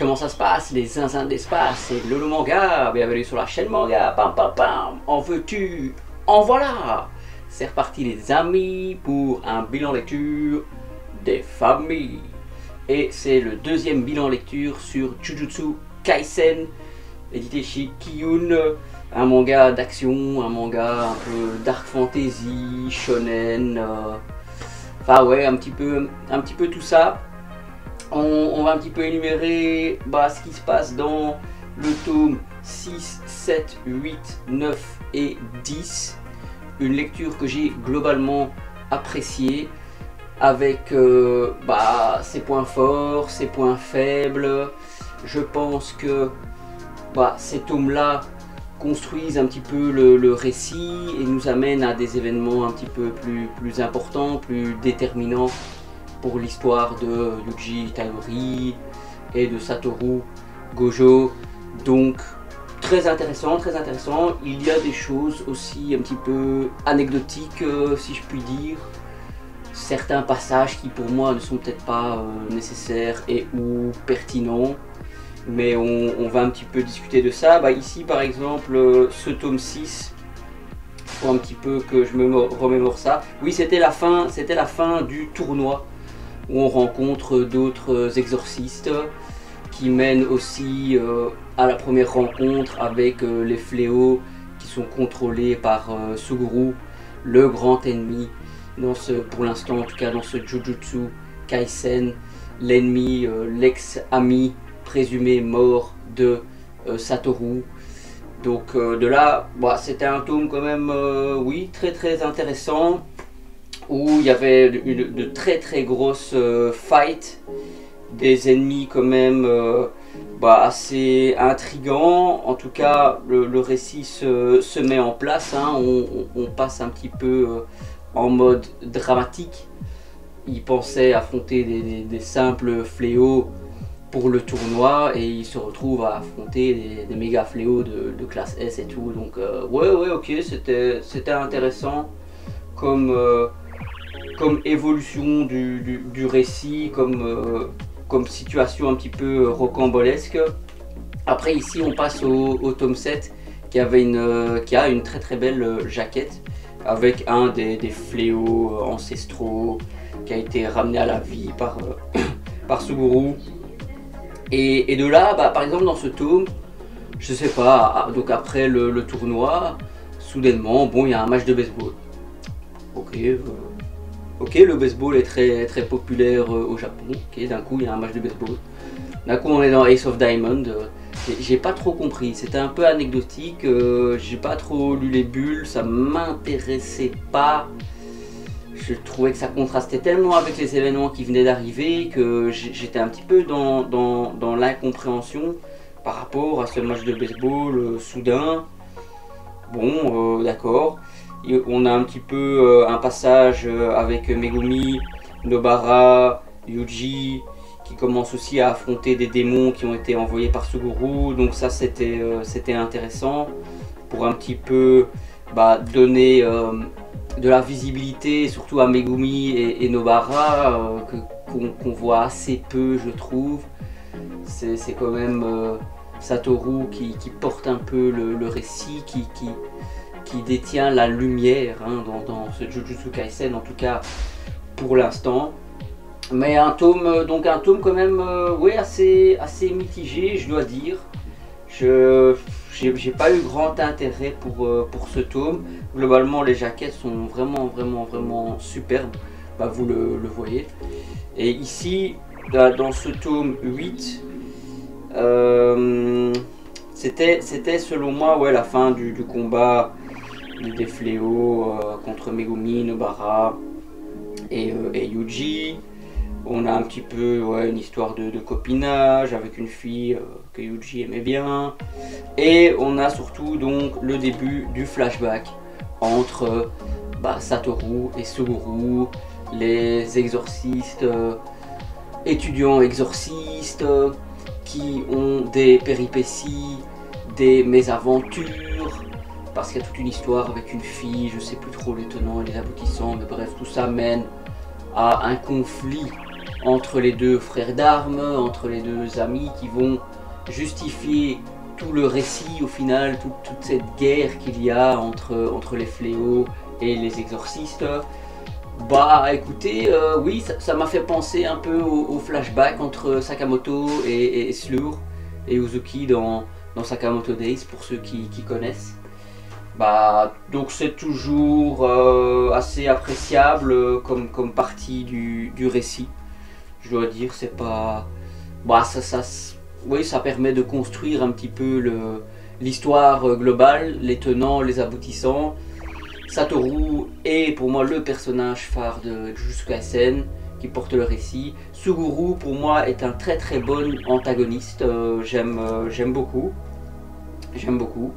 comment ça se passe, les zinzins de l'espace, c'est Lolo Manga, bienvenue sur la chaîne Manga, pam pam pam, en veux-tu, en voilà. C'est reparti les amis pour un bilan lecture des familles. Et c'est le deuxième bilan lecture sur Jujutsu Kaisen, édité chez Kiyun, un manga d'action, un manga un peu dark fantasy, shonen, enfin ouais, un petit peu tout ça. On va un petit peu énumérer ce qui se passe dans le tome 6, 7, 8, 9 et 10. Une lecture que j'ai globalement appréciée avec ses points forts, ses points faibles. Je pense que ces tomes-là construisent un petit peu le récit et nous amènent à des événements un petit peu plus importants, plus déterminants pour l'histoire de Yuji Itadori et de Satoru Gojo. Donc très intéressant, très intéressant. Il y a des choses aussi un petit peu anecdotiques, si je puis dire. Certains passages qui pour moi ne sont peut-être pas nécessaires et ou pertinents. Mais on va un petit peu discuter de ça. Ici par exemple, ce tome 6, pour un petit peu que je me remémore ça. Oui, c'était la fin du tournoi où on rencontre d'autres exorcistes qui mènent aussi à la première rencontre avec les fléaux qui sont contrôlés par Suguru, le grand ennemi, pour l'instant en tout cas dans ce Jujutsu Kaisen, l'ennemi, l'ex-ami présumé mort de Satoru. Donc de là, c'était un tome quand même, oui, très très intéressant, où il y avait de très grosses fights, des ennemis quand même assez intrigants. En tout cas, le récit se met en place, hein. On passe un petit peu en mode dramatique. Il pensait affronter des simples fléaux pour le tournoi et il se retrouve à affronter des méga fléaux de classe S et tout. Donc ouais, ok, c'était intéressant comme évolution du récit, comme situation un petit peu rocambolesque. Après ici on passe au tome 7 qui a une très belle jaquette avec un des fléaux ancestraux qui a été ramené à la vie par Suguru. Et de là, par exemple dans ce tome, je sais pas, donc après le tournoi, soudainement, il y a un match de baseball. Ok, le baseball est très populaire au Japon. Ok, d'un coup il y a un match de baseball. D'un coup on est dans Ace of Diamond. J'ai pas trop compris, c'était un peu anecdotique. J'ai pas trop lu les bulles, ça m'intéressait pas. Je trouvais que ça contrastait tellement avec les événements qui venaient d'arriver que j'étais un petit peu dans l'incompréhension par rapport à ce match de baseball soudain. Bon, d'accord. On a un petit peu un passage avec Megumi, Nobara, Yuji, qui commence aussi à affronter des démons qui ont été envoyés par Suguru. Donc ça c'était intéressant pour un petit peu donner de la visibilité surtout à Megumi et Nobara qu'on voit assez peu, je trouve. C'est quand même Satoru qui porte un peu le récit, qui détient la lumière dans ce Jujutsu Kaisen, en tout cas pour l'instant. Mais un tome quand même assez mitigé, je dois dire. J'ai pas eu grand intérêt pour ce tome. Globalement les jaquettes sont vraiment superbes, vous le voyez. Et ici dans ce tome 8, c'était selon moi la fin du combat des fléaux contre Megumi, Nobara et Yuji. On a un petit peu une histoire de copinage avec une fille que Yuji aimait bien. Et on a surtout donc le début du flashback entre Satoru et Suguru, les exorcistes, étudiants exorcistes qui ont des péripéties, des mésaventures, parce qu'il y a toute une histoire avec une fille, je sais plus trop les tenants et les aboutissants, mais bref, tout ça mène à un conflit entre les deux frères d'armes, entre les deux amis qui vont justifier tout le récit au final, toute cette guerre qu'il y a entre les fléaux et les exorcistes. Bah écoutez, oui, ça m'a fait penser un peu au flashback entre Sakamoto et Slur et Uzuki dans Sakamoto Days, pour ceux qui connaissent. Bah, donc c'est toujours assez appréciable comme partie du récit. Je dois dire, c'est pas... Bah, oui, ça permet de construire un petit peu l'histoire globale, les tenants, les aboutissants. Satoru est pour moi le personnage phare de Jujutsu Kaisen qui porte le récit. Suguru pour moi est un très très bon antagoniste, j'aime beaucoup. J'aime beaucoup.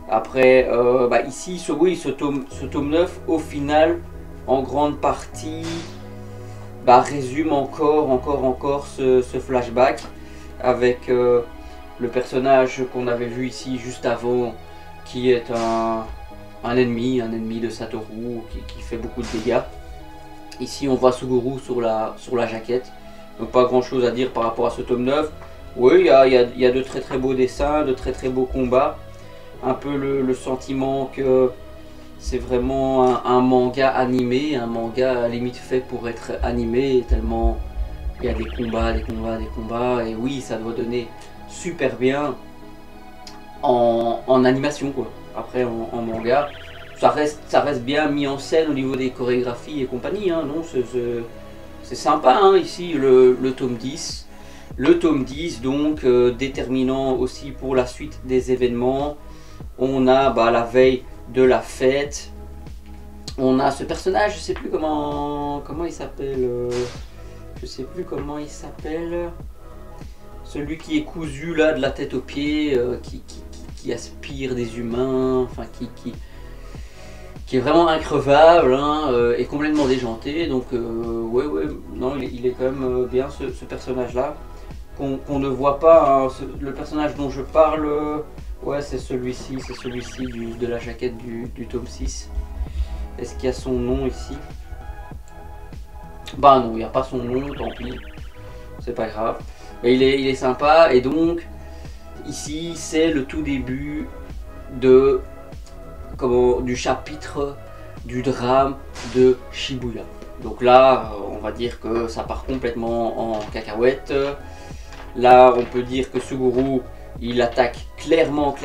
Après, bah ici, ce tome 9, au final, en grande partie, bah, résume encore ce flashback avec le personnage qu'on avait vu ici juste avant, qui est un ennemi de Satoru, qui fait beaucoup de dégâts. Ici, on voit Suguru sur la jaquette, donc pas grand chose à dire par rapport à ce tome 9. Oui, il y a de très très beaux dessins, de très très beaux combats. Un peu le sentiment que c'est vraiment un manga animé, un manga à limite fait pour être animé, tellement il y a des combats, et oui, ça doit donner super bien en animation, quoi. Après, en manga, ça reste bien mis en scène au niveau des chorégraphies et compagnie, hein, non, c'est sympa, hein, ici, le tome 10. Le tome 10, donc, déterminant aussi pour la suite des événements. On a la veille de la fête, on a ce personnage, je sais plus comment il s'appelle, celui qui est cousu là de la tête aux pieds, qui aspire des humains, enfin qui est vraiment increvable, hein, et complètement déjanté. Donc ouais, non, il est quand même bien ce personnage là, qu'on ne voit pas, hein. Le personnage dont je parle, ouais, c'est celui-ci de la jaquette du tome 6. Est-ce qu'il y a son nom ici? Bah non, il n'y a pas son nom, tant pis. C'est pas grave. Mais il est sympa, et donc ici c'est le tout début du chapitre du drame de Shibuya. Donc là, on va dire que ça part complètement en cacahuète. Là, on peut dire que Suguru, il attaque clairement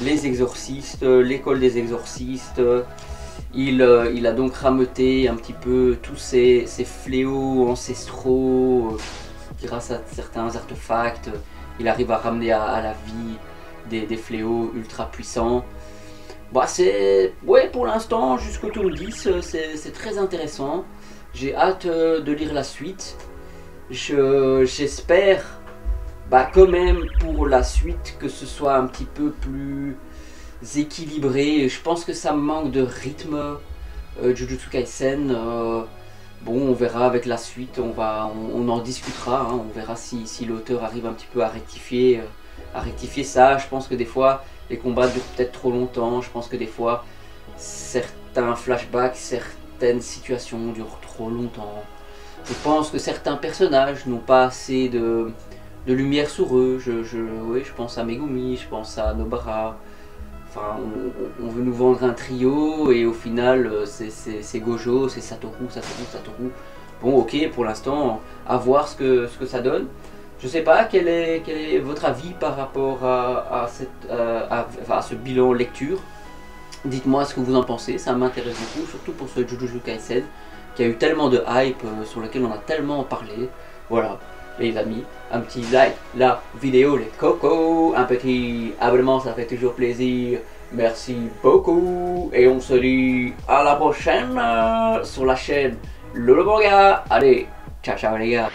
les exorcistes, l'école des exorcistes. Il a donc rameuté un petit peu tous ces fléaux ancestraux, grâce à certains artefacts. Il arrive à ramener à la vie des fléaux ultra puissants. Bah, ouais, pour l'instant, jusqu'au tome 10, c'est très intéressant. J'ai hâte de lire la suite. J'espère quand même pour la suite que ce soit un petit peu plus équilibré. Je pense que ça manque de rythme, Jujutsu Kaisen. Bon, on verra avec la suite, on en discutera, hein. On verra si l'auteur arrive un petit peu à rectifier ça. Je pense que des fois les combats durent peut-être trop longtemps. Je pense que des fois certains flashbacks, certaines situations durent trop longtemps. Je pense que certains personnages n'ont pas assez de lumière sur eux. Oui, je pense à Megumi, je pense à Nobara. Enfin, on veut nous vendre un trio et au final c'est Gojo, c'est Satoru. Bon, ok, pour l'instant, à voir ce que ça donne. Je sais pas, quel est votre avis par rapport à ce bilan lecture. Dites-moi ce que vous en pensez, ça m'intéresse beaucoup, surtout pour ce Jujutsu Kaisen qui a eu tellement de hype, sur lequel on a tellement parlé. Voilà, les amis, un petit like la vidéo, les cocos, un petit abonnement, ça fait toujours plaisir. Merci beaucoup et on se dit à la prochaine sur la chaîne Lolo Manga. Allez, ciao les gars.